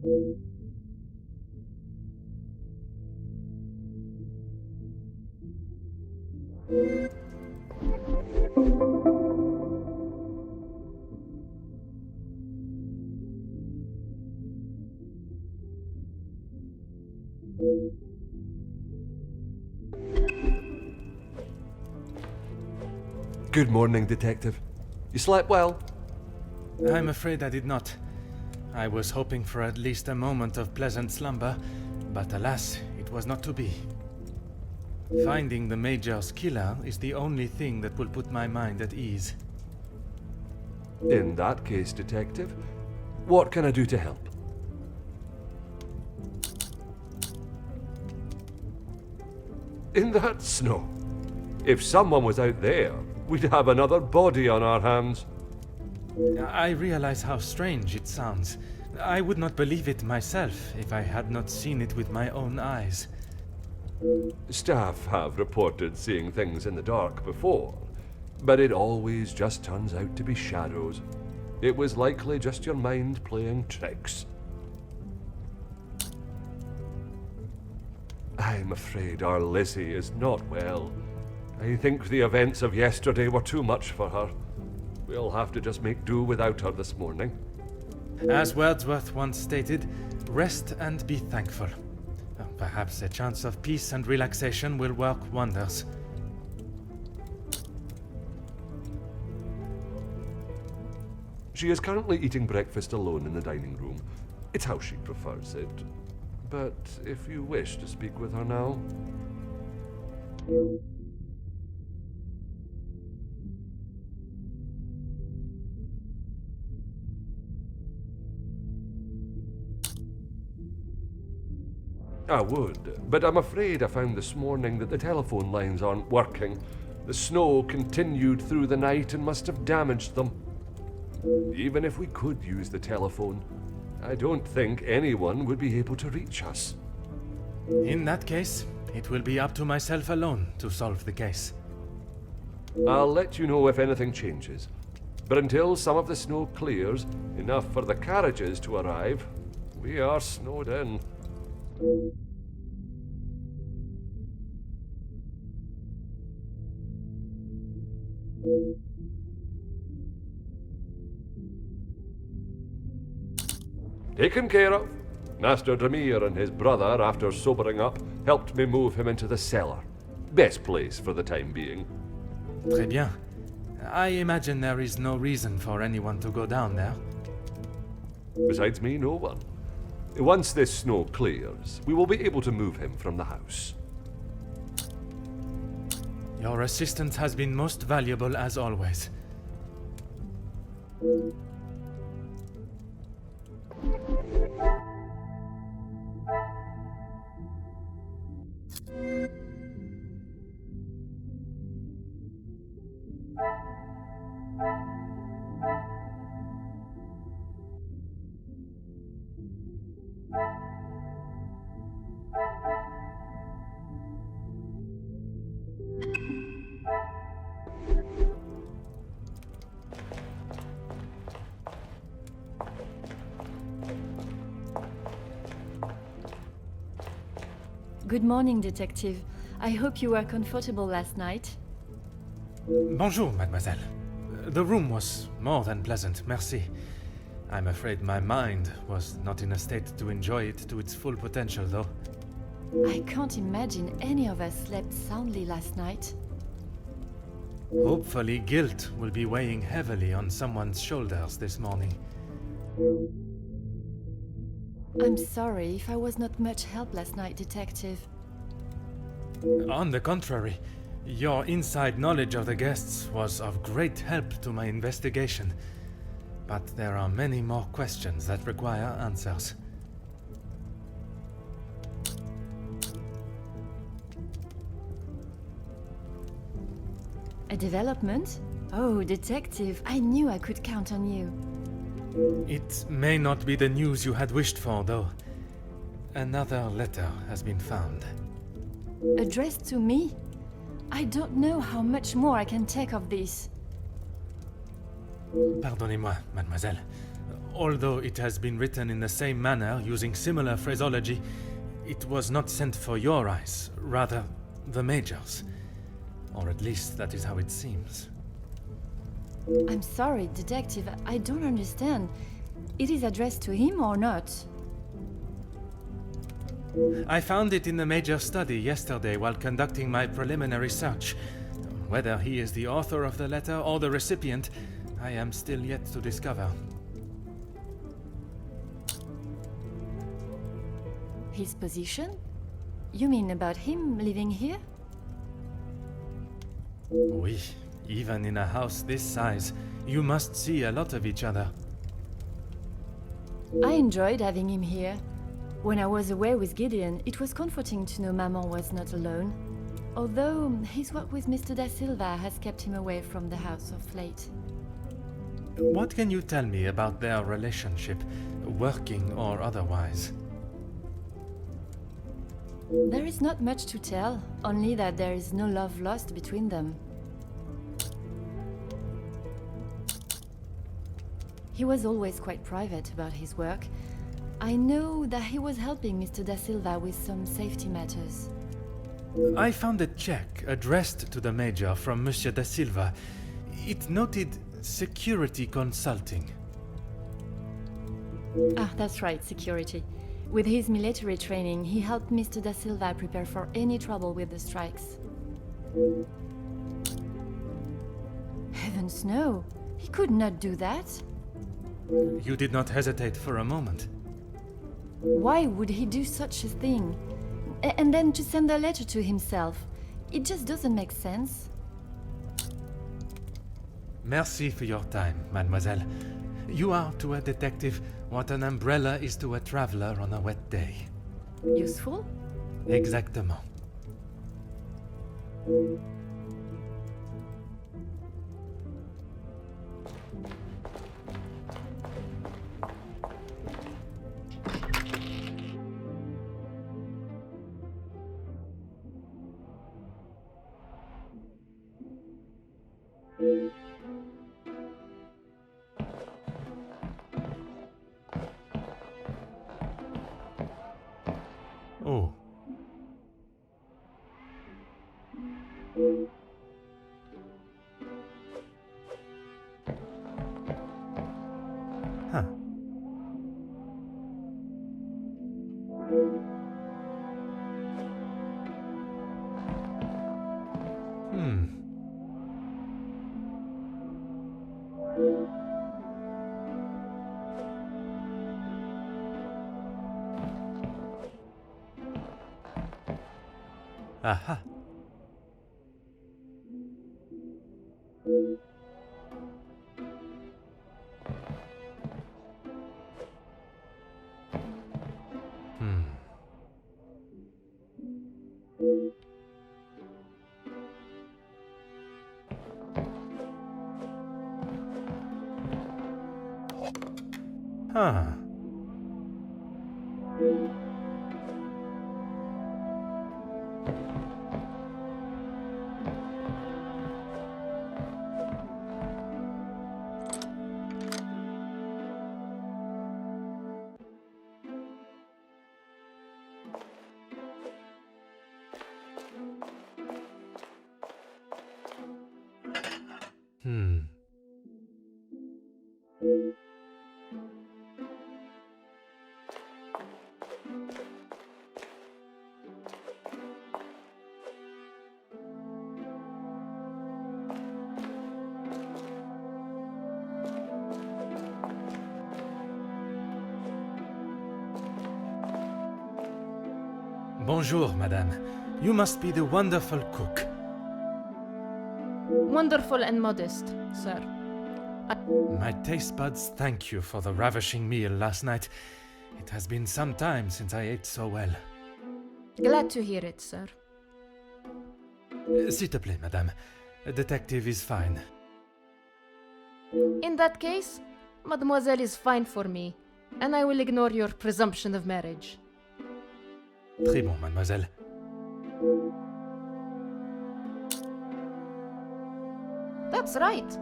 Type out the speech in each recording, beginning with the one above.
Good morning, Detective. You slept well? I'm afraid I did not. I was hoping for at least a moment of pleasant slumber, but alas, it was not to be. Finding the Major's killer is the only thing that will put my mind at ease. In that case, Detective, what can I do to help? In that snow. If someone was out there, we'd have another body on our hands. I realize how strange it sounds. I would not believe it myself if I had not seen it with my own eyes. Staff have reported seeing things in the dark before, but it always just turns out to be shadows. It was likely just your mind playing tricks. I'm afraid our Lizzie is not well. I think the events of yesterday were too much for her. We'll have to just make do without her this morning. As Wordsworth once stated, rest and be thankful. Perhaps a chance of peace and relaxation will work wonders. She is currently eating breakfast alone in the dining room. It's how she prefers it. But if you wish to speak with her now... I would, but I'm afraid I found this morning that the telephone lines aren't working. The snow continued through the night and must have damaged them. Even if we could use the telephone, I don't think anyone would be able to reach us. In that case, it will be up to myself alone to solve the case. I'll let you know if anything changes. But until some of the snow clears, enough for the carriages to arrive, we are snowed in. Taken care of. Master Dremere and his brother, after sobering up, helped me move him into the cellar. Best place for the time being. Très bien. I imagine there is no reason for anyone to go down there. Besides me, no one. Once this snow clears, we will be able to move him from the house. Your assistance has been most valuable as always. Good morning, Detective. I hope you were comfortable last night. Bonjour, mademoiselle. The room was more than pleasant, merci. I'm afraid my mind was not in a state to enjoy it to its full potential, though. I can't imagine any of us slept soundly last night. Hopefully, guilt will be weighing heavily on someone's shoulders this morning. I'm sorry if I was not much help last night, Detective. On the contrary, your inside knowledge of the guests was of great help to my investigation. But there are many more questions that require answers. A development? Oh, Detective, I knew I could count on you. It may not be the news you had wished for, though. Another letter has been found. Addressed to me? I don't know how much more I can take of this. Pardonnez-moi, mademoiselle. Although it has been written in the same manner, using similar phraseology, it was not sent for your eyes, rather the Major's. Or at least that is how it seems. I'm sorry, Detective, I don't understand. It is addressed to him or not? I found it in the Major's study yesterday while conducting my preliminary search. Whether he is the author of the letter or the recipient, I am still yet to discover. His position? You mean about him living here? Oui, even in a house this size, you must see a lot of each other. I enjoyed having him here. When I was away with Gideon, it was comforting to know Maman was not alone. Although his work with Mr. Da Silva has kept him away from the house of late. What can you tell me about their relationship, working or otherwise? There is not much to tell, only that there is no love lost between them. He was always quite private about his work. I know that he was helping Mr. Da Silva with some safety matters. I found a check addressed to the Major from Monsieur Da Silva. It noted security consulting. Ah, that's right, security. With his military training, he helped Mr. Da Silva prepare for any trouble with the strikes. Heavens no! He could not do that! You did not hesitate for a moment. Why would he do such a thing? And then to send a letter to himself? It just doesn't make sense. Merci for your time, mademoiselle. You are to a detective what an umbrella is to a traveler on a wet day. Useful? Exactement. Oh. Huh. Aha. Huh. Bonjour, madame. You must be the wonderful cook. Wonderful and modest, sir. My taste buds thank you for the ravishing meal last night. It has been some time since I ate so well. Glad to hear it, sir. S'il te plaît, madame. A detective is fine. In that case, mademoiselle is fine for me, and I will ignore your presumption of marriage. Très bon, mademoiselle. That's right.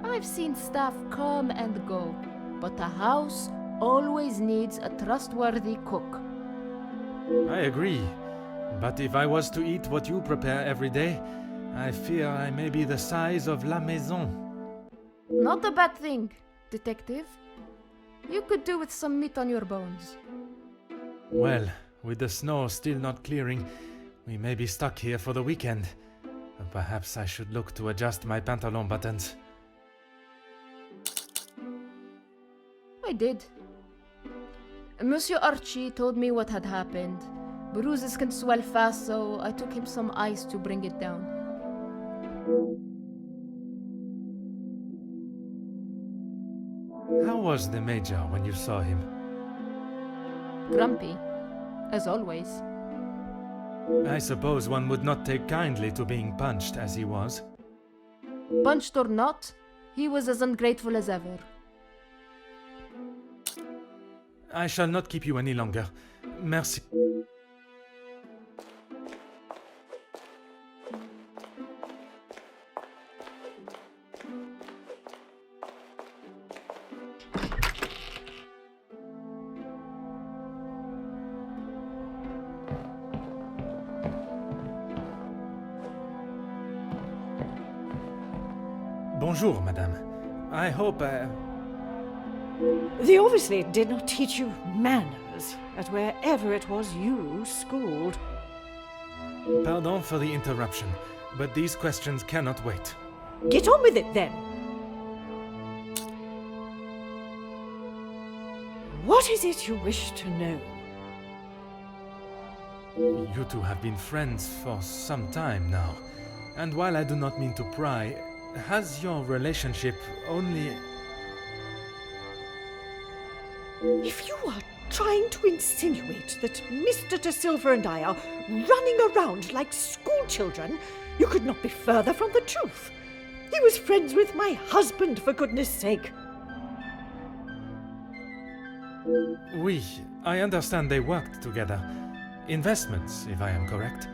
I've seen staff come and go. but a house always needs a trustworthy cook. I agree. But if I was to eat what you prepare every day, I fear I may be the size of La Maison. Not a bad thing, detective. You could do with some meat on your bones. Well, with the snow still not clearing, we may be stuck here for the weekend. Perhaps I should look to adjust my pantalon buttons. I did. Monsieur Archie told me what had happened. Bruises can swell fast, so I took him some ice to bring it down. How was the Major when you saw him? Grumpy, as always. I suppose one would not take kindly to being punched as he was. Punched or not, he was as ungrateful as ever. I shall not keep you any longer. Merci. Bonjour, madame. I hope They obviously did not teach you manners at wherever it was you schooled. Pardon for the interruption, but these questions cannot wait. Get on with it then. What is it you wish to know? You two have been friends for some time now, and while I do not mean to pry, has your relationship only... If you are trying to insinuate that Mr. De Silva and I are running around like schoolchildren, you could not be further from the truth. He was friends with my husband, for goodness sake. Oui, I understand they worked together. Investments, if I am correct.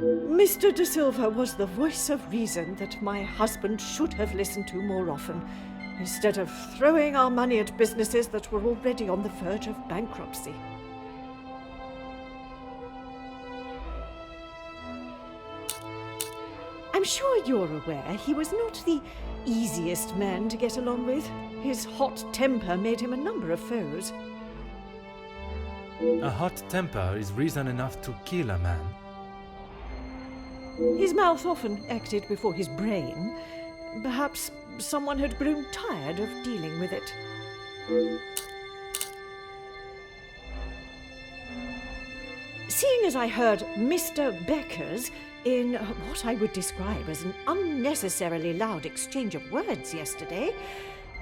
Mr. De Silva was the voice of reason that my husband should have listened to more often, instead of throwing our money at businesses that were already on the verge of bankruptcy. I'm sure you're aware he was not the easiest man to get along with. His hot temper made him a number of foes. A hot temper is reason enough to kill a man. His mouth often acted before his brain. Perhaps someone had grown tired of dealing with it. Seeing as I heard Mr. Becker's in what I would describe as an unnecessarily loud exchange of words yesterday,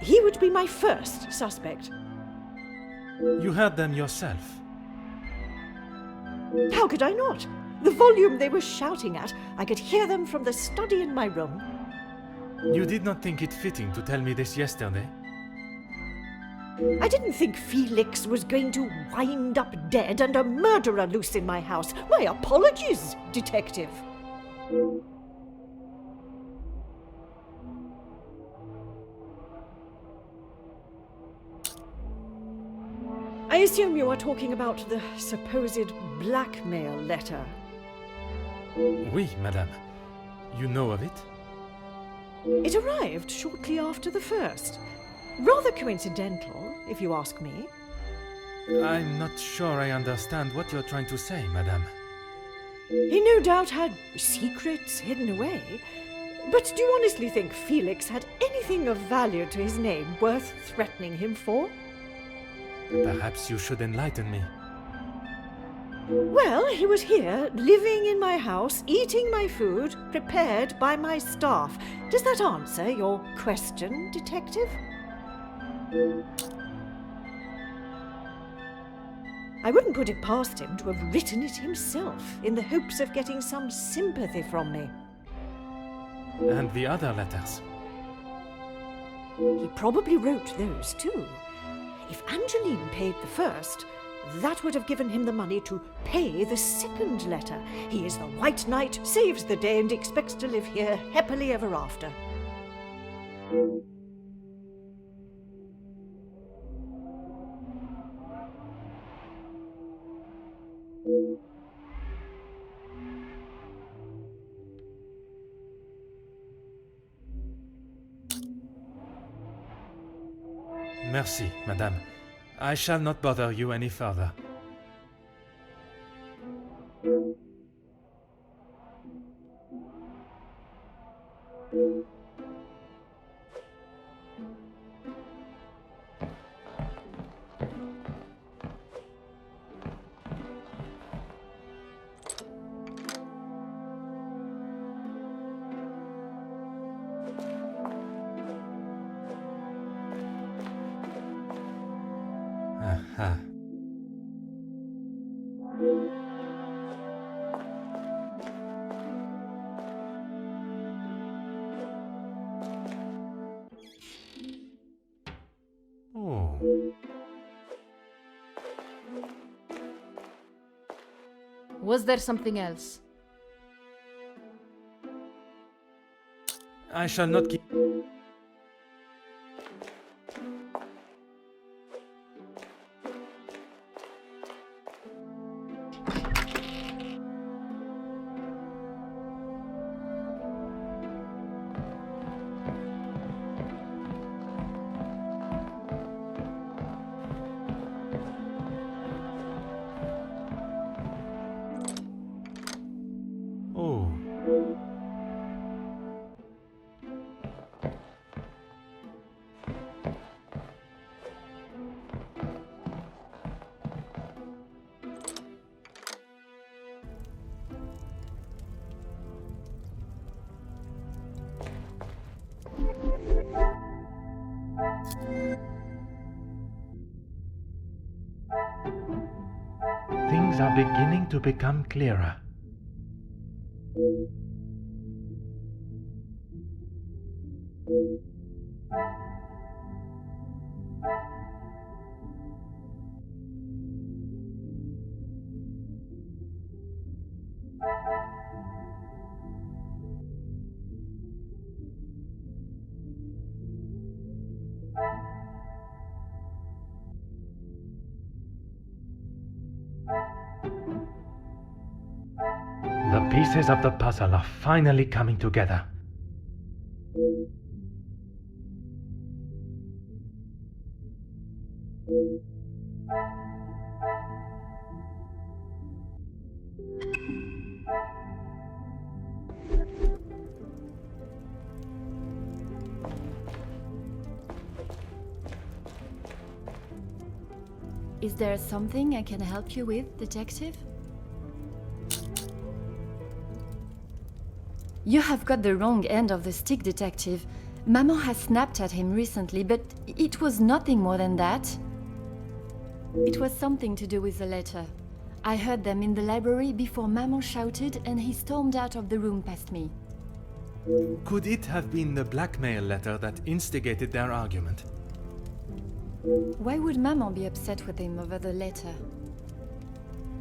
he would be my first suspect. You heard them yourself. How could I not? The volume they were shouting at, I could hear them from the study in my room. You did not think it fitting to tell me this yesterday? I didn't think Felix was going to wind up dead and a murderer loose in my house. My apologies, detective. I assume you are talking about the supposed blackmail letter. Oui, madame. You know of it? It arrived shortly after the first. Rather coincidental, if you ask me. I'm not sure I understand what you're trying to say, madame. He no doubt had secrets hidden away. But do you honestly think Felix had anything of value to his name worth threatening him for? Perhaps you should enlighten me. Well, he was here, living in my house, eating my food, prepared by my staff. Does that answer your question, detective? I wouldn't put it past him to have written it himself, in the hopes of getting some sympathy from me. And the other letters? He probably wrote those too. If Angeline paid the first, that would have given him the money to pay the second letter. He is the White Knight, saves the day, and expects to live here happily ever after. Merci, madame. I shall not bother you any further. Aha. Oh. Was there something else? I shall not keep... Oh. Things are beginning to become clearer. The pieces of the puzzle are finally coming together. Is there something I can help you with, detective? You have got the wrong end of the stick, detective. Maman has snapped at him recently, but it was nothing more than that. It was something to do with the letter. I heard them in the library before Maman shouted and he stormed out of the room past me. Could it have been the blackmail letter that instigated their argument? Why would Maman be upset with him over the letter?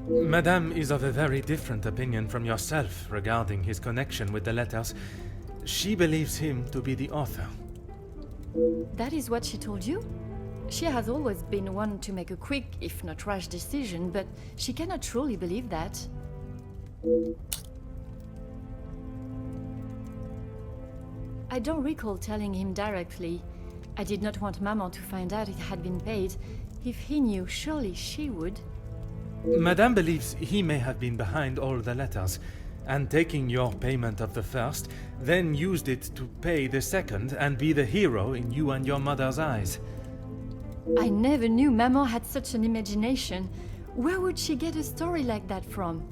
Madame is of a very different opinion from yourself regarding his connection with the letters. She believes him to be the author. That is what she told you? She has always been one to make a quick, if not rash decision, but she cannot truly believe that. I don't recall telling him directly. I did not want Maman to find out it had been paid. If he knew, surely she would. Madame believes he may have been behind all the letters, and taking your payment of the first, then used it to pay the second and be the hero in you and your mother's eyes. I never knew Maman had such an imagination. Where would she get a story like that from?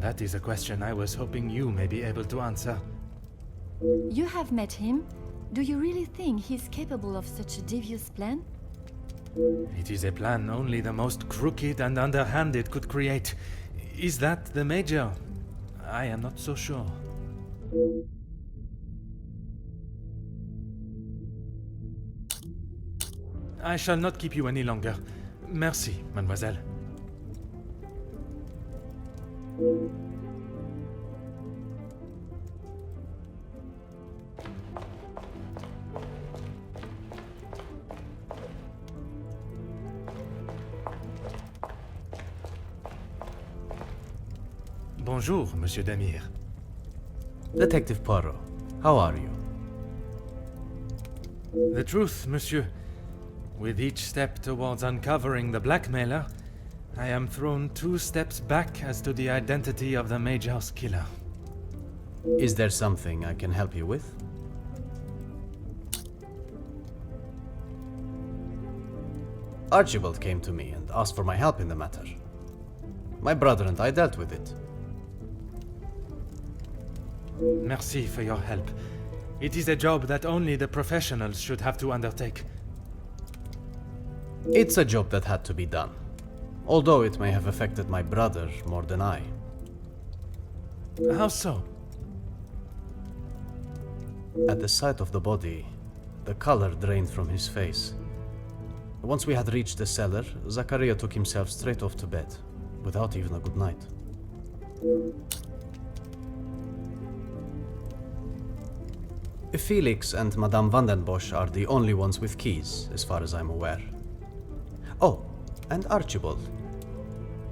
That is a question I was hoping you may be able to answer. You have met him. Do you really think he's capable of such a devious plan? It is a plan only the most crooked and underhanded could create. Is that the Major? I am not so sure. I shall not keep you any longer. Merci, mademoiselle. Bonjour, Monsieur Demir. Detective Poirot, how are you? The truth, Monsieur. With each step towards uncovering the blackmailer, I am thrown 2 steps back as to the identity of the Major's killer. Is there something I can help you with? Archibald came to me and asked for my help in the matter. My brother and I dealt with it. Merci for your help. It is a job that only the professionals should have to undertake. It's a job that had to be done, although it may have affected my brother more than I. How so? At the sight of the body, the color drained from his face. Once we had reached the cellar, Zachariah took himself straight off to bed, without even a good night. Felix and Madame van den Bosch are the only ones with keys, as far as I'm aware. Oh, and Archibald.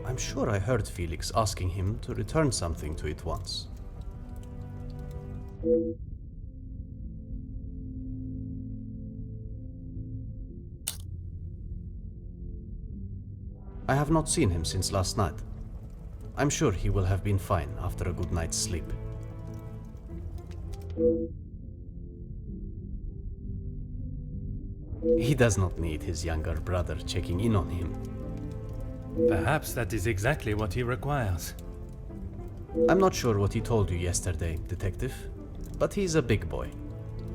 I'm sure I heard Felix asking him to return something to it once. I have not seen him since last night. I'm sure he will have been fine after a good night's sleep. He does not need his younger brother checking in on him. Perhaps that is exactly what he requires. I'm not sure what he told you yesterday, Detective, but he's a big boy.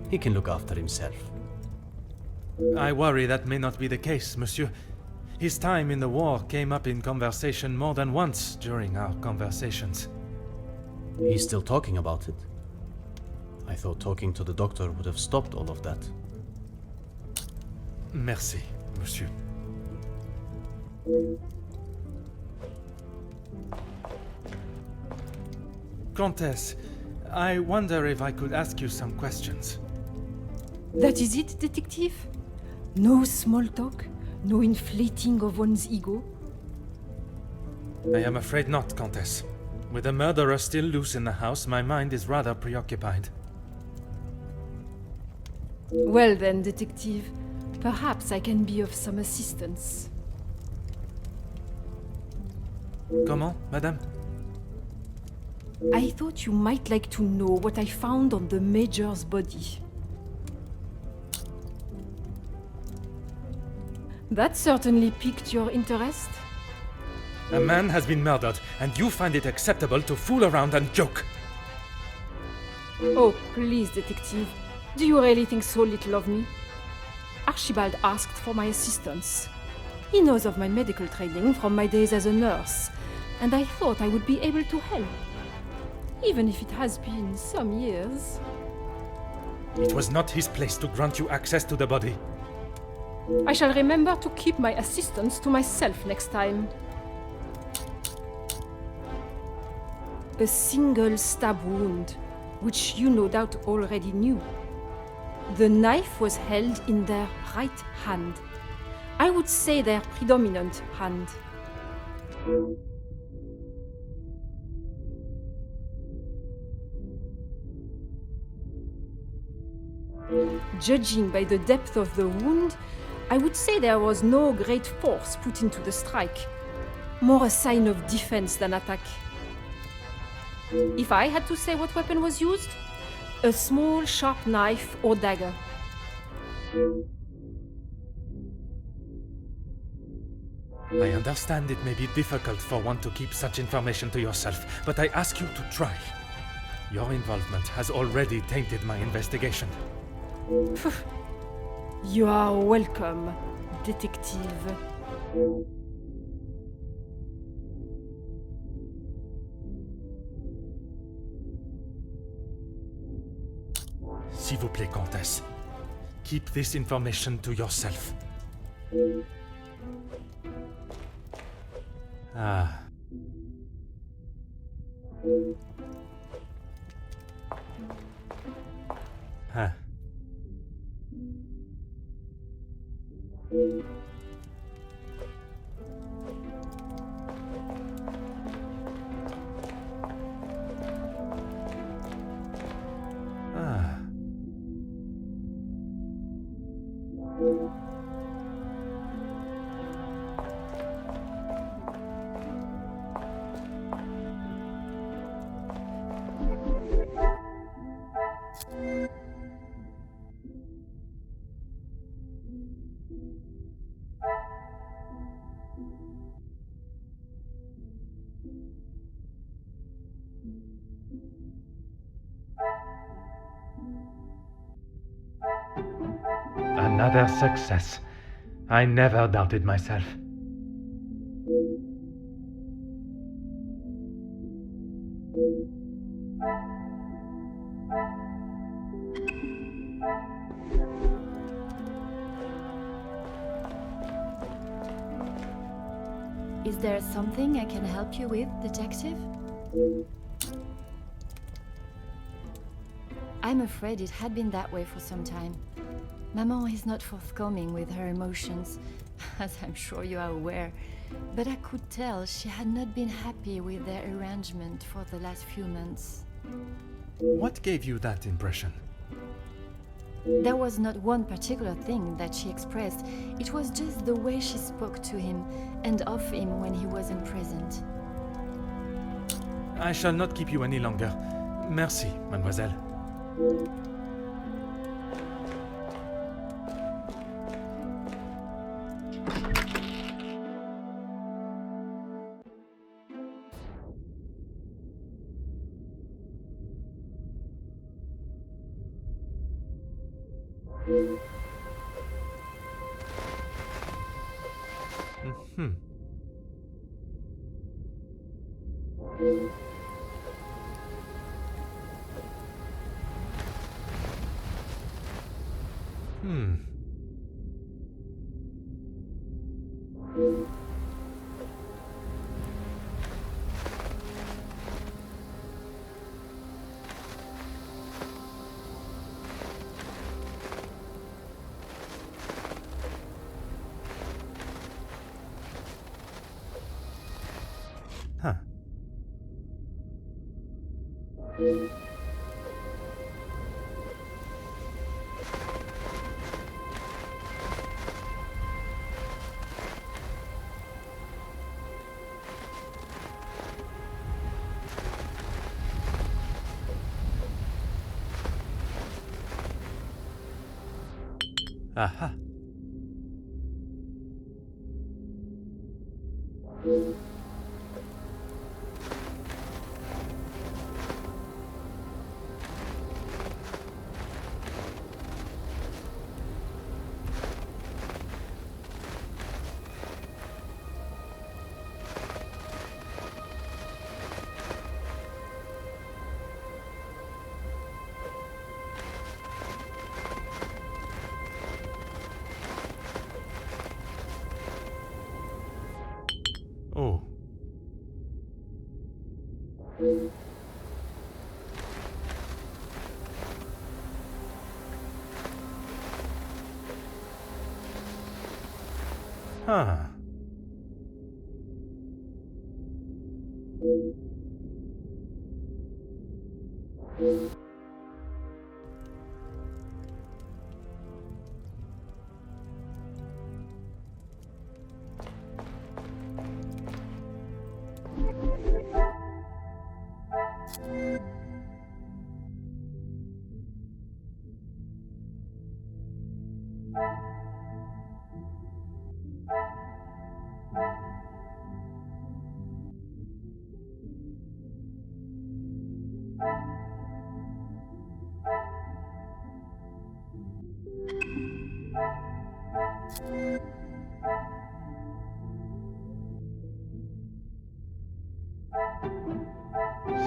He can look after himself. I worry that may not be the case, Monsieur. His time in the war came up in conversation more than once during our conversations. He's still talking about it? I thought talking to the doctor would have stopped all of that. Merci, Monsieur. Comtesse, I wonder if I could ask you some questions. That is it, detective? No small talk? No inflating of one's ego? I am afraid not, Comtesse. With the murderer still loose in the house, my mind is rather preoccupied. Well then, detective, perhaps I can be of some assistance. Comment, madame? I thought you might like to know what I found on the Major's body. That certainly piqued your interest. A man has been murdered, and you find it acceptable to fool around and joke. Oh, please, detective. Do you really think so little of me? Archibald asked for my assistance. He knows of my medical training from my days as a nurse, and I thought I would be able to help. Even if it has been some years. It was not his place to grant you access to the body. I shall remember to keep my assistance to myself next time. A single stab wound, which you no doubt already knew. The knife was held in their right hand. I would say their predominant hand. Judging by the depth of the wound, I would say there was no great force put into the strike. More a sign of defense than attack. If I had to say what weapon was used, a small sharp knife or dagger. I understand it may be difficult for one to keep such information to yourself, but I ask you to try. Your involvement has already tainted my investigation. You are welcome, detective. S'il vous plaît, Comtesse. Keep this information to yourself. Ah. Huh. Another success. I never doubted myself. Is there something I can help you with, detective? I'm afraid it had been that way for some time. Maman is not forthcoming with her emotions, as I'm sure you are aware, but I could tell she had not been happy with their arrangement for the last few months. What gave you that impression? There was not one particular thing that she expressed, it was just the way she spoke to him and of him when he wasn't present. I shall not keep you any longer. Merci, mademoiselle. Huh. Aha. Oh. Huh.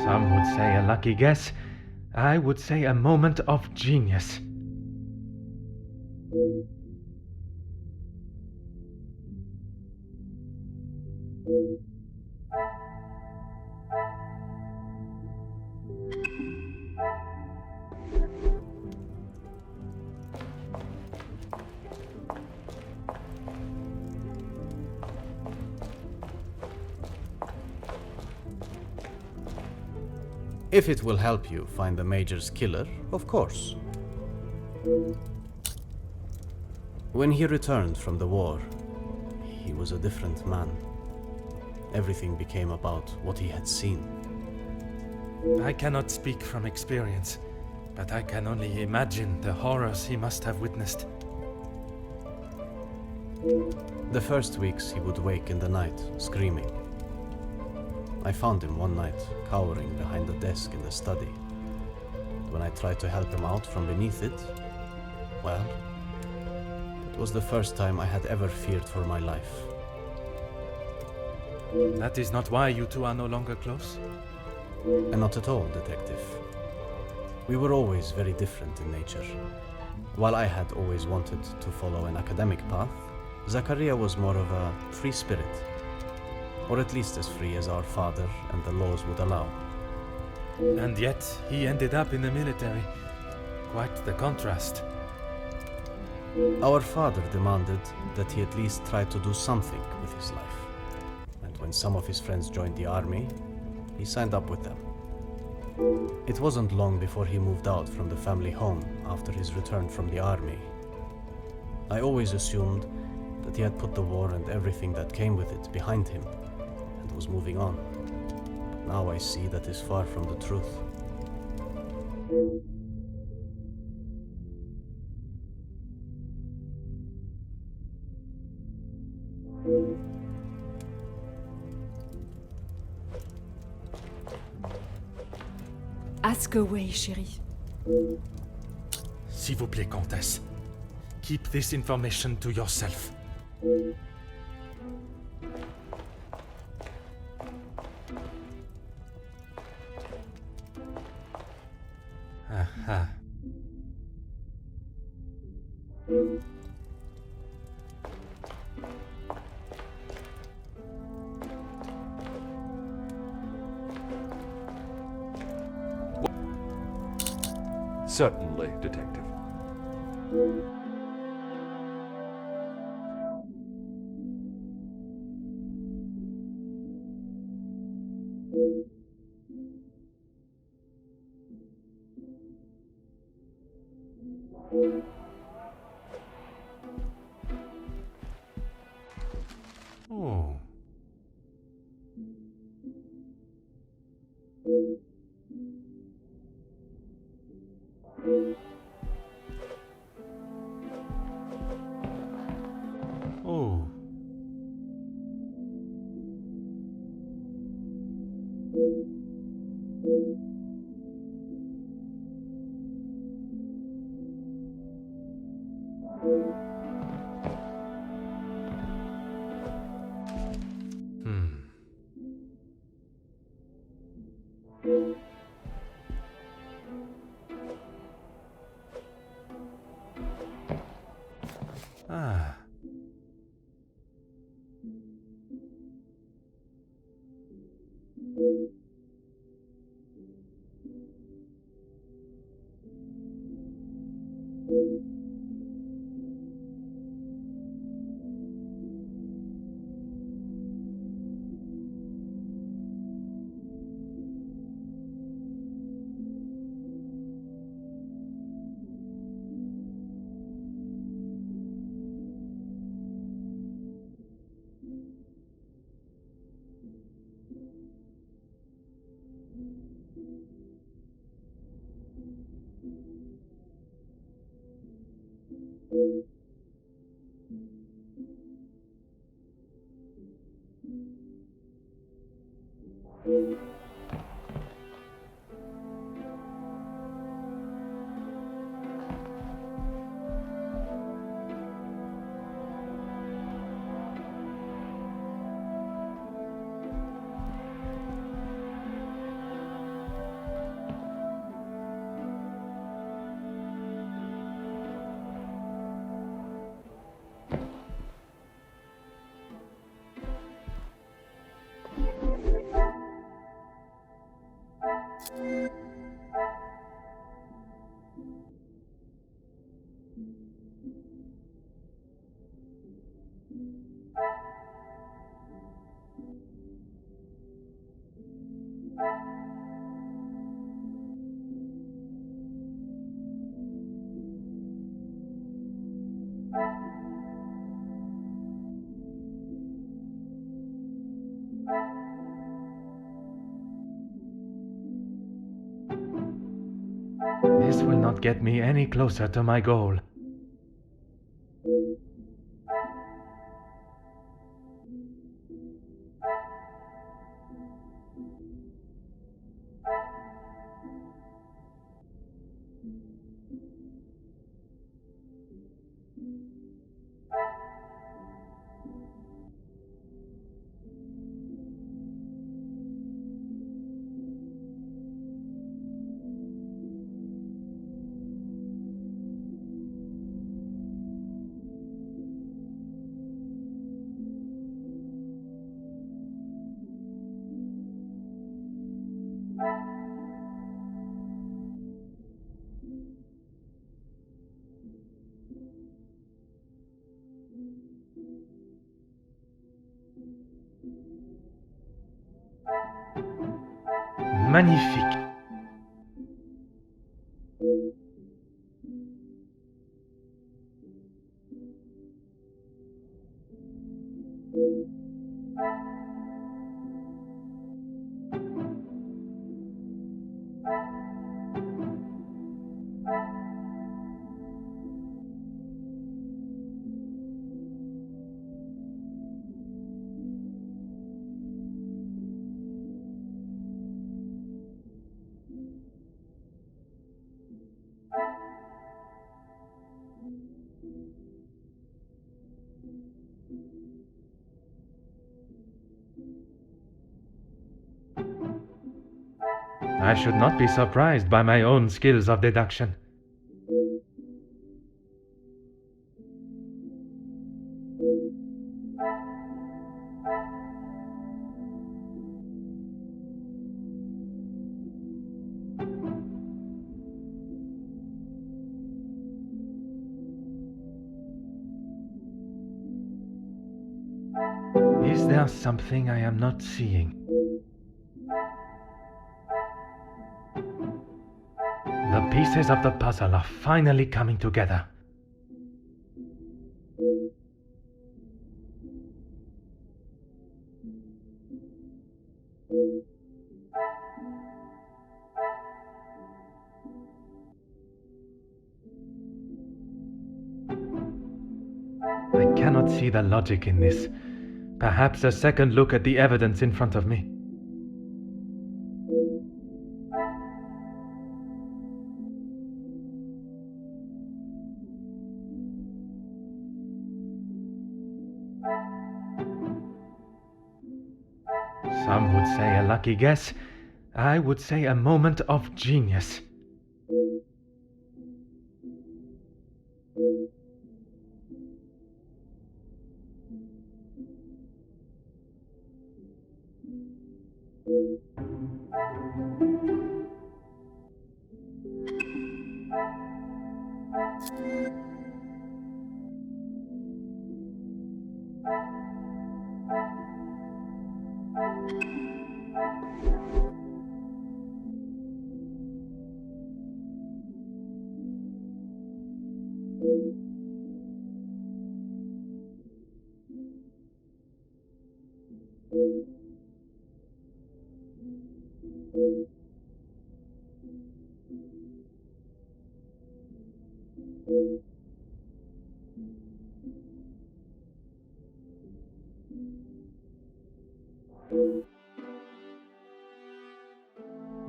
Some would say a lucky guess. I would say a moment of genius. If it will help you find the Major's killer, of course. When he returned from the war, he was a different man. Everything became about what he had seen. I cannot speak from experience, but I can only imagine the horrors he must have witnessed. The first weeks he would wake in the night, screaming. I found him one night, cowering behind a desk in the study. When I tried to help him out from beneath it, well, it was the first time I had ever feared for my life. That is not why you two are no longer close? And not at all, Detective. We were always very different in nature. While I had always wanted to follow an academic path, Zachariah was more of a free spirit. Or at least as free as our father and the laws would allow. And yet, he ended up in the military. Quite the contrast. Our father demanded that he at least try to do something with his life. And when some of his friends joined the army, he signed up with them. It wasn't long before he moved out from the family home after his return from the army. I always assumed that he had put the war and everything that came with it behind him and was moving on. But now I see that is far from the truth. Ask away, chérie. S'il vous plaît, Comtesse. Keep this information to yourself. Aha. Certainly, Detective. Oh. Oh. Hmm. Ah. not get me any closer to my goal. Magnifique. I should not be surprised by my own skills of deduction. Is there something I am not seeing? The pieces of the puzzle are finally coming together. I cannot see the logic in this. Perhaps a second look at the evidence in front of me. Some would say a lucky guess. I would say a moment of genius.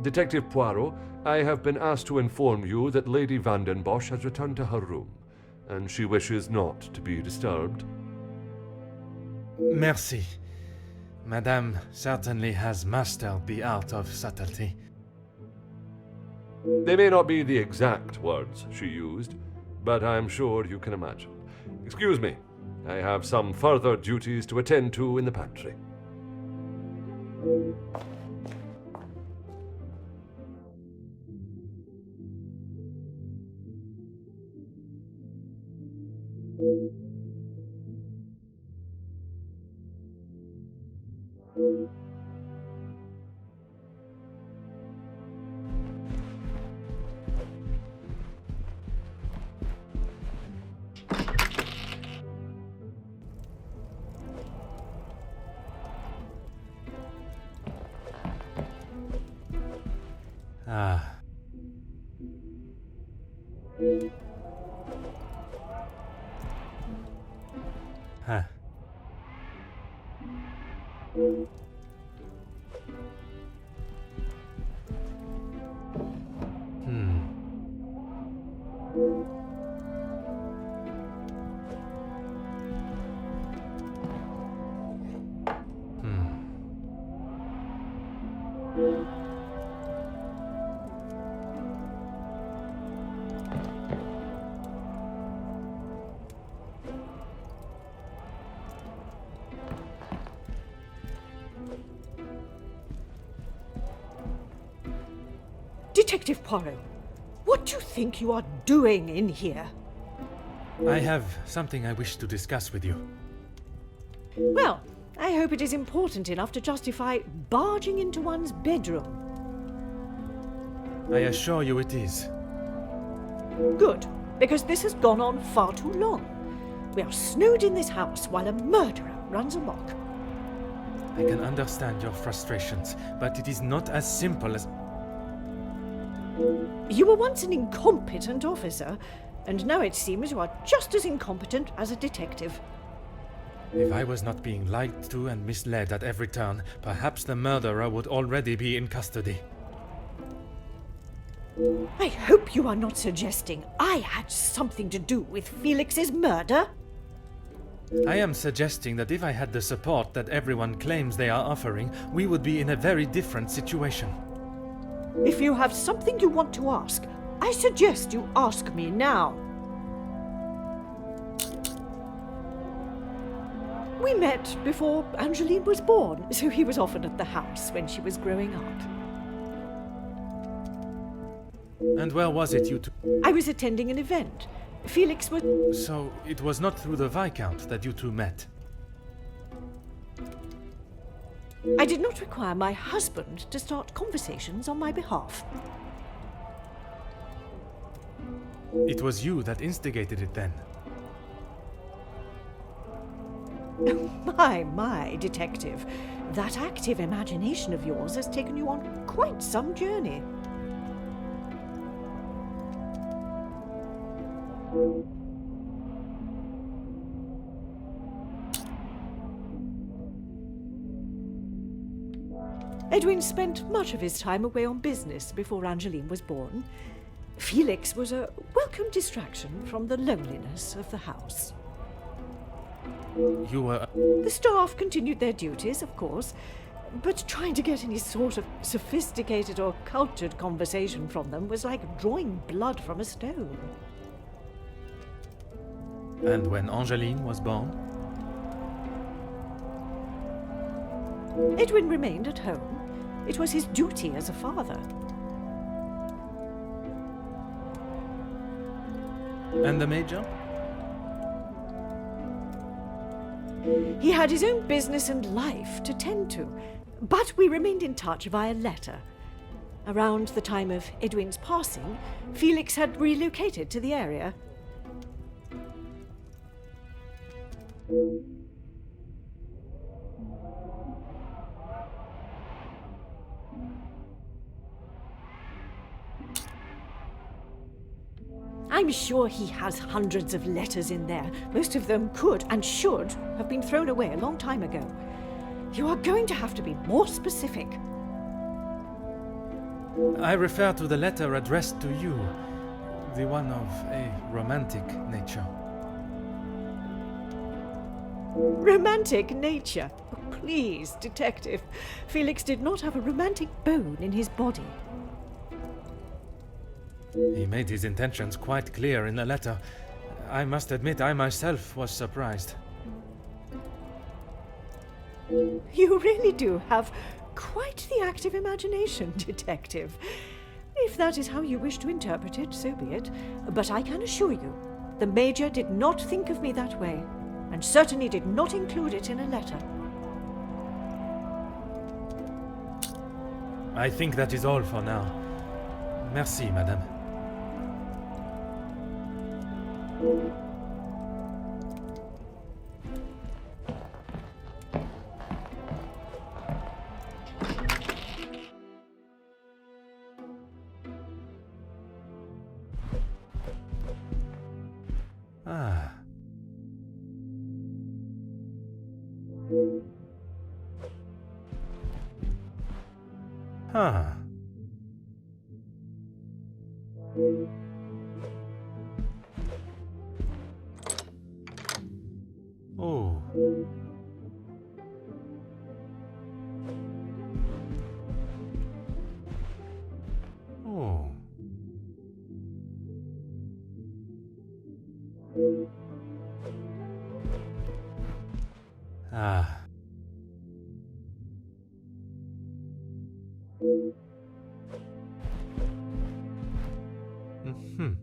Detective Poirot, I have been asked to inform you that Lady Vanden Bosch has returned to her room, and she wishes not to be disturbed. Merci. Madame certainly has mastered the art of subtlety. They may not be the exact words she used, but I'm sure you can imagine. Excuse me, I have some further duties to attend to in the pantry. Detective Poirot, what do you think you are doing in here? I have something I wish to discuss with you. Well, I hope it is important enough to justify barging into one's bedroom. I assure you it is. Good, because this has gone on far too long. We are snowed in this house while a murderer runs amok. I can understand your frustrations, but it is not as simple as... You were once an incompetent officer, and now it seems you are just as incompetent as a detective. If I was not being lied to and misled at every turn, perhaps the murderer would already be in custody. I hope you are not suggesting I had something to do with Felix's murder. I am suggesting that if I had the support that everyone claims they are offering, we would be in a very different situation. If you have something you want to ask, I suggest you ask me now. We met before Angeline was born, so he was often at the house when she was growing up. And where was it you two... I was attending an event. Felix was... So it was not through the Viscount that you two met? I did not require my husband to start conversations on my behalf. It was you that instigated it then? My, detective. That active imagination of yours has taken you on quite some journey. Edwin spent much of his time away on business before Angeline was born. Felix was a welcome distraction from the loneliness of the house. You were... The staff continued their duties, of course, but trying to get any sort of sophisticated or cultured conversation from them was like drawing blood from a stone. And when Angeline was born? Edwin remained at home. It was his duty as a father. And the Major? He had his own business and life to tend to, but we remained in touch via letter. Around the time of Edwin's passing, Felix had relocated to the area. I'm sure he has hundreds of letters in there. Most of them could and should have been thrown away a long time ago. You are going to have to be more specific. I refer to the letter addressed to you, the one of a romantic nature. Romantic nature? Please, detective. Felix did not have a romantic bone in his body. He made his intentions quite clear in the letter. I must admit I myself was surprised. You really do have quite the active imagination, detective. If that is how you wish to interpret it, so be it. But I can assure you, the Major did not think of me that way, and certainly did not include it in a letter. I think that is all for now. Merci, madame. Huh. Oh. Oh. Ah. Mm-hmm.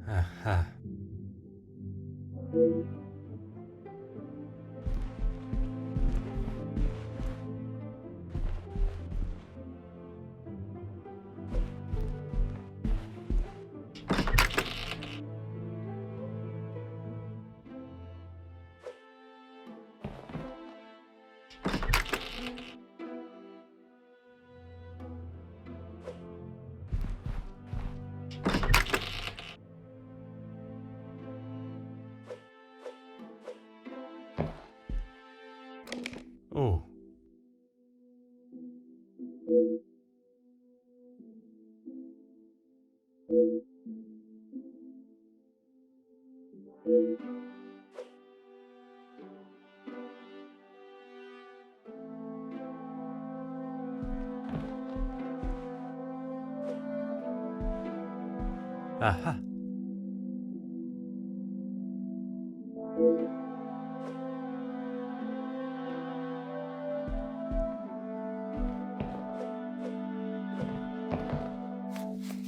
Aha. Oh. Aha.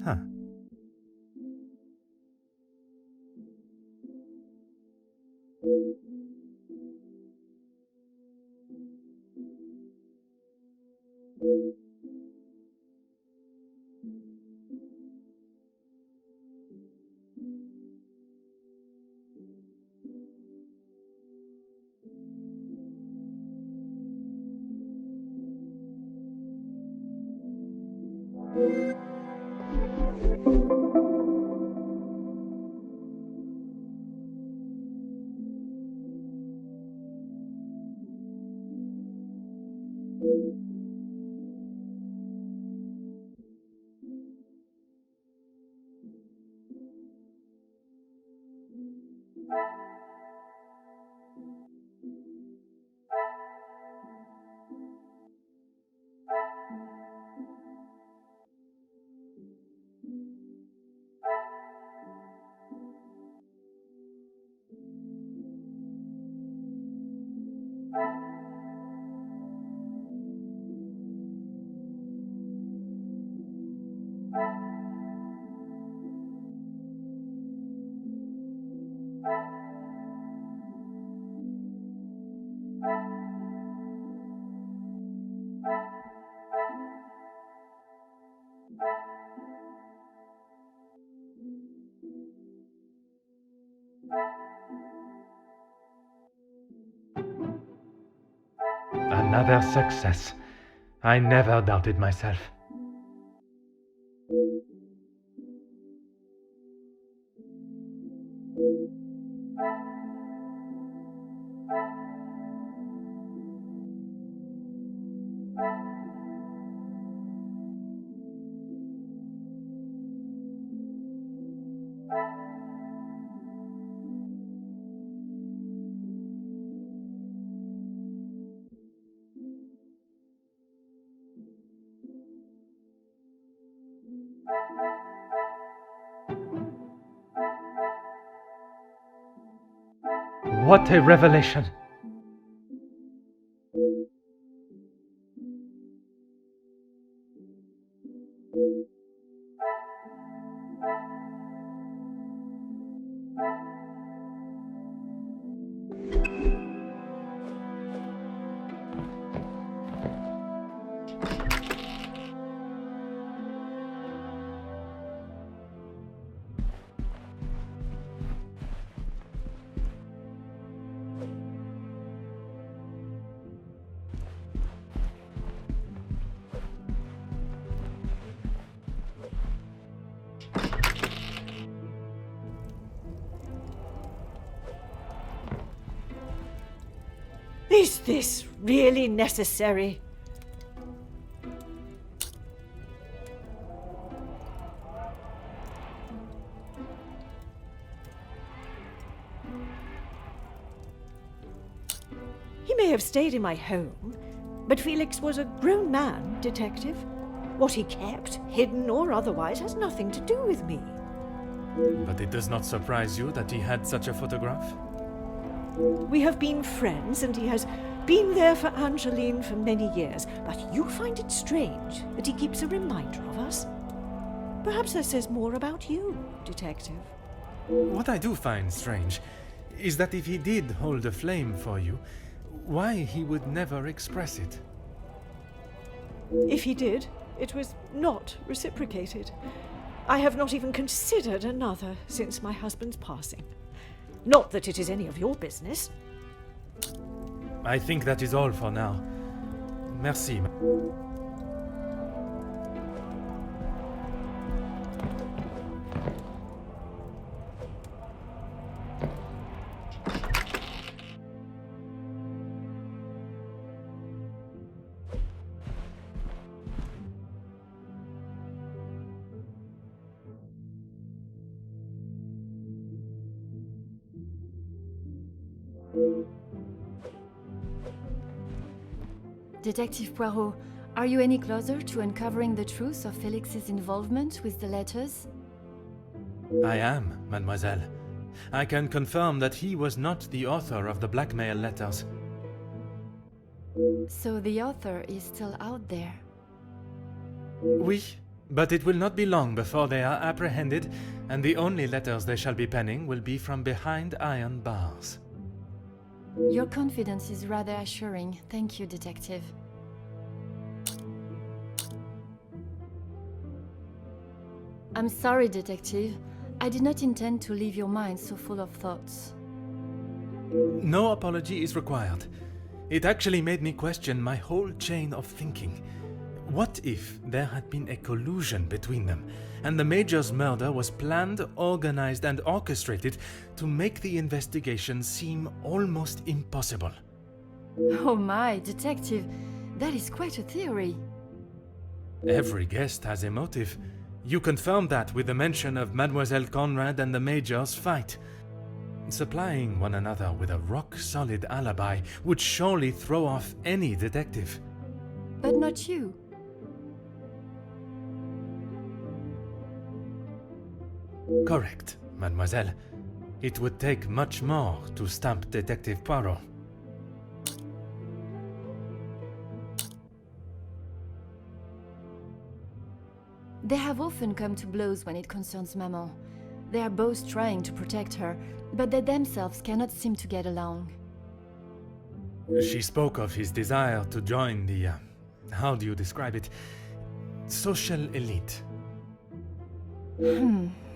Huh. Another success. I never doubted myself. What a revelation! Is this really necessary? He may have stayed in my home, but Felix was a grown man, Detective. What he kept, hidden or otherwise, has nothing to do with me. But it does not surprise you that he had such a photograph? We have been friends, and he has been there for Angeline for many years, but you find it strange that he keeps a reminder of us? Perhaps that says more about you, Detective. What I do find strange is that if he did hold a flame for you, why he would never express it. If he did, it was not reciprocated. I have not even considered another since my husband's passing. Not that it is any of your business. I think that is all for now. Merci. Detective Poirot, are you any closer to uncovering the truth of Felix's involvement with the letters? I am, mademoiselle. I can confirm that he was not the author of the blackmail letters. So the author is still out there. Oui, but it will not be long before they are apprehended, and the only letters they shall be penning will be from behind iron bars. Your confidence is rather assuring. Thank you, Detective. I'm sorry, Detective. I did not intend to leave your mind so full of thoughts. No apology is required. It actually made me question my whole chain of thinking. What if there had been a collusion between them, and the Major's murder was planned, organized, and orchestrated to make the investigation seem almost impossible? Oh my, Detective, that is quite a theory. Every guest has a motive. You confirmed that with the mention of Mademoiselle Conrad and the Major's fight. Supplying one another with a rock-solid alibi would surely throw off any detective. But not you. Correct, mademoiselle. It would take much more to stamp Detective Poirot. They have often come to blows when it concerns Maman. They are both trying to protect her, but they themselves cannot seem to get along. She spoke of his desire to join the, how do you describe it? Social elite.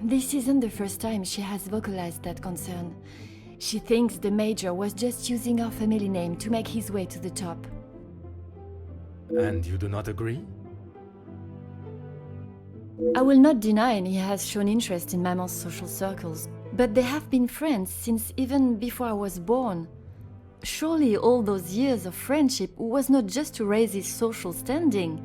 This isn't the first time she has vocalized that concern. She thinks the Major was just using our family name to make his way to the top. And you do not agree? I will not deny he has shown interest in Maman's social circles, but they have been friends since even before I was born. Surely all those years of friendship was not just to raise his social standing.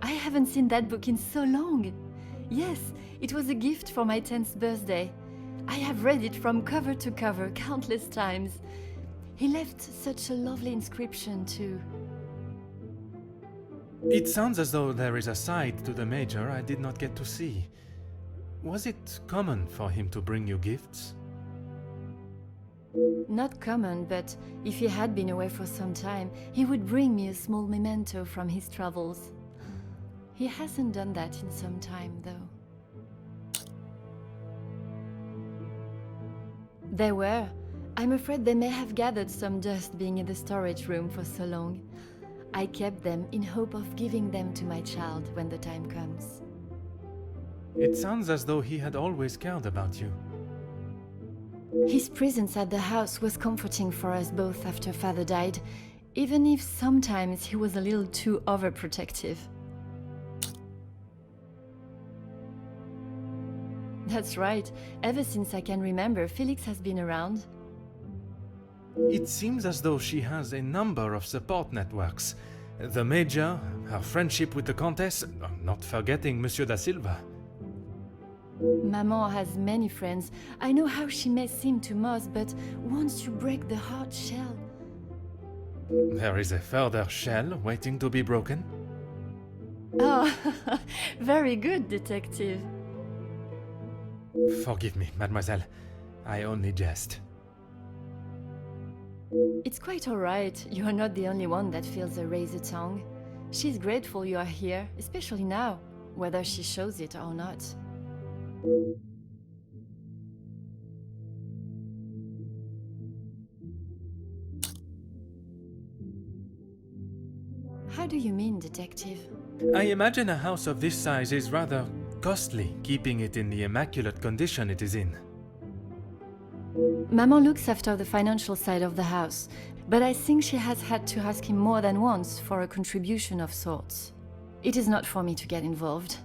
I haven't seen that book in so long. Yes, it was a gift for my 10th birthday. I have read it from cover to cover countless times. He left such a lovely inscription too. It sounds as though there is a side to the Major I did not get to see. Was it common for him to bring you gifts? Not common, but if he had been away for some time, he would bring me a small memento from his travels. He hasn't done that in some time, though. They were. I'm afraid they may have gathered some dust being in the storage room for so long. I kept them in hope of giving them to my child when the time comes. It sounds as though he had always cared about you. His presence at the house was comforting for us both after Father died. even if sometimes he was a little too overprotective. That's right. Ever since I can remember, Felix has been around. It seems as though she has a number of support networks. The Major, her friendship with the Countess, not forgetting Monsieur da Silva. Maman has many friends. I know how she may seem to most, but once you break the hard shell... There is a further shell waiting to be broken. Oh, very good, detective. Forgive me, mademoiselle. I only jest. It's quite all right. You are not the only one that feels a razor tongue. She's grateful you are here, especially now, whether she shows it or not. How do you mean, detective? I imagine a house of this size is rather costly, keeping it in the immaculate condition it is in. Maman looks after the financial side of the house, but I think she has had to ask him more than once for a contribution of sorts. It is not for me to get involved.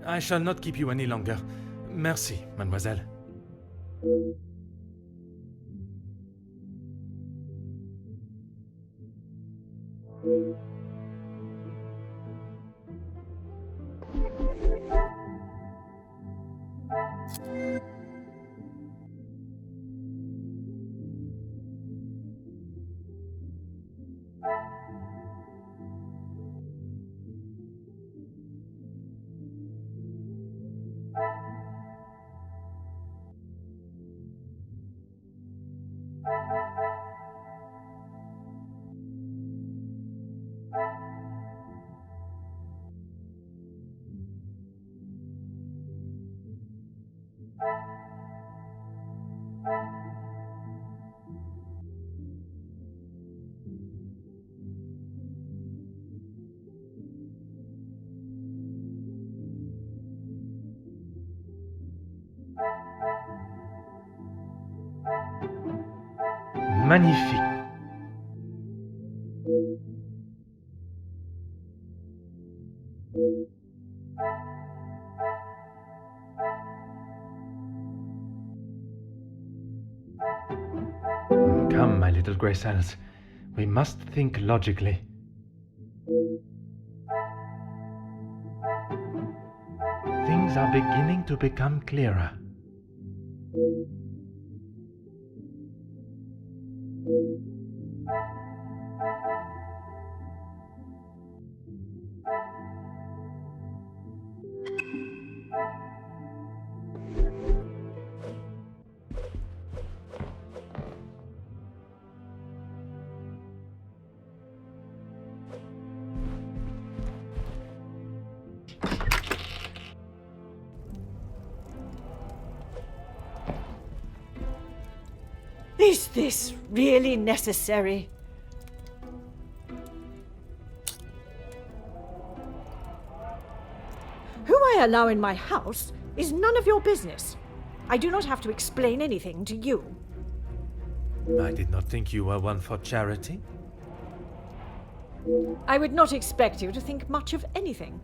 I shall not keep you any longer. Merci, mademoiselle. Magnifique. Come, my little grey cells. We must think logically. Things are beginning to become clearer. Is this really necessary? Who I allow in my house is none of your business. I do not have to explain anything to you. I did not think you were one for charity. I would not expect you to think much of anything.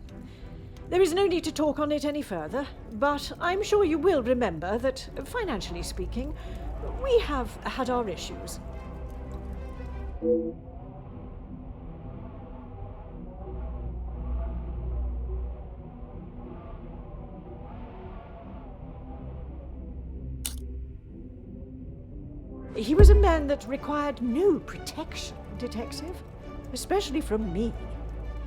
There is no need to talk on it any further, but I'm sure you will remember that, financially speaking, we have had our issues. He was a man that required no protection, detective, especially from me.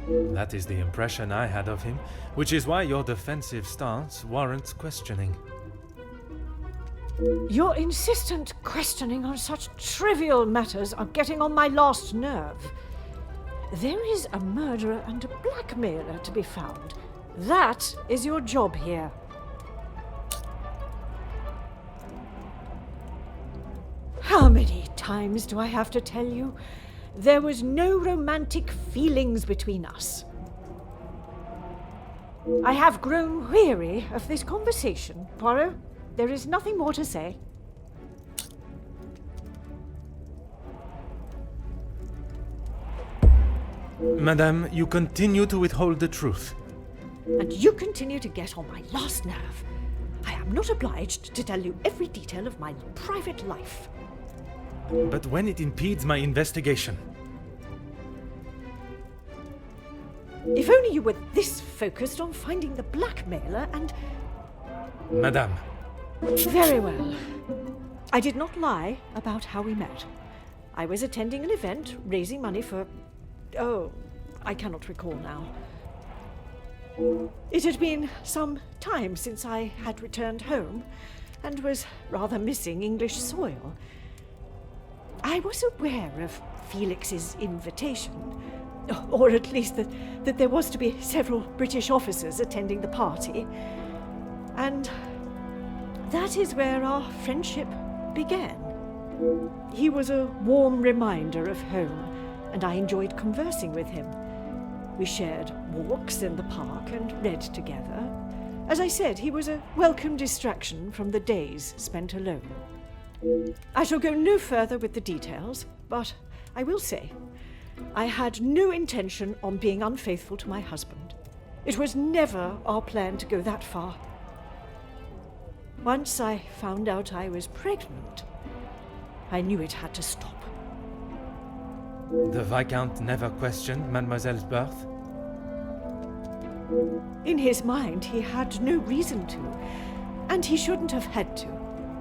That is the impression I had of him, which is why your defensive stance warrants questioning. Your insistent questioning on such trivial matters are getting on my last nerve. There is a murderer and a blackmailer to be found. That is your job here. How many times do I have to tell you? There was no romantic feelings between us. I have grown weary of this conversation, Poirot. There is nothing more to say. Madame, you continue to withhold the truth. And you continue to get on my last nerve. I am not obliged to tell you every detail of my private life. But when it impedes my investigation. If only you were this focused on finding the blackmailer and... Madame. Very well. I did not lie about how we met. I was attending an event, raising money for... Oh, I cannot recall now. It had been some time since I had returned home, and was rather missing English soil. I was aware of Felix's invitation, or at least that there was to be several British officers attending the party, and that is where our friendship began. He was a warm reminder of home, and I enjoyed conversing with him. We shared walks in the park and read together. As I said, he was a welcome distraction from the days spent alone. I shall go no further with the details, but I will say, I had no intention on being unfaithful to my husband. It was never our plan to go that far. Once I found out I was pregnant, I knew it had to stop. The Viscount never questioned Mademoiselle's birth? In his mind, he had no reason to, and he shouldn't have had to.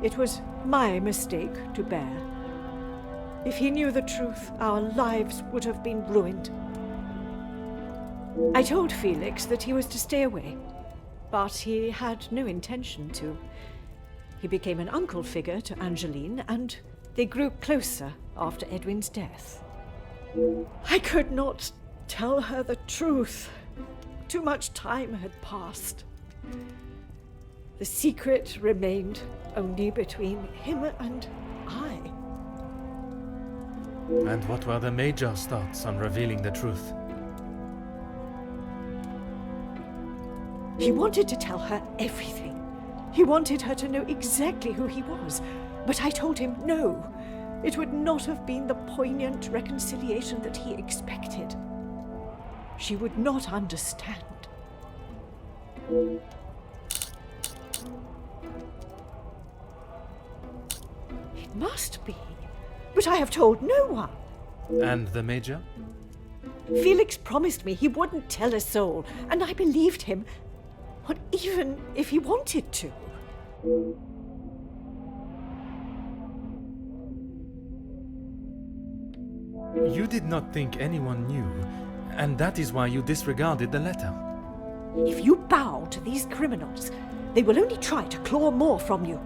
It was my mistake to bear. If he knew the truth, our lives would have been ruined. I told Felix that he was to stay away, but he had no intention to. He became an uncle figure to Angeline, and they grew closer after Edwin's death. I could not tell her the truth. Too much time had passed. The secret remained only between him and I. And what were the Major's thoughts on revealing the truth? He wanted to tell her everything. He wanted her to know exactly who he was. But I told him no. It would not have been the poignant reconciliation that he expected. She would not understand. It must be. But I have told no one. And the Major? Felix promised me he wouldn't tell a soul, and I believed him. Not even if he wanted to. You did not think anyone knew, and that is why you disregarded the letter. If you bow to these criminals, they will only try to claw more from you.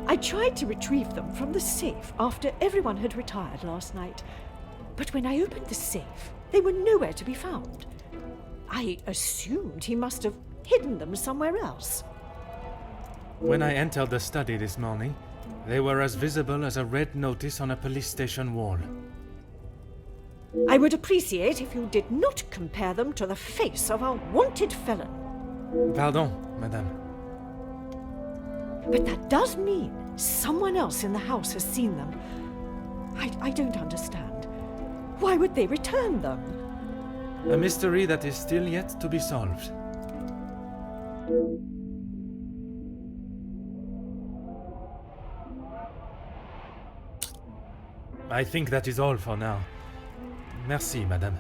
I tried to retrieve them from the safe after everyone had retired last night, but when I opened the safe, they were nowhere to be found. I assumed he must have hidden them somewhere else. When I entered the study this morning, they were as visible as a red notice on a police station wall. I would appreciate if you did not compare them to the face of a wanted felon. Pardon, madame. But that does mean someone else in the house has seen them. I don't understand. Why would they return them? A mystery that is still yet to be solved. I think that is all for now. Merci, madame.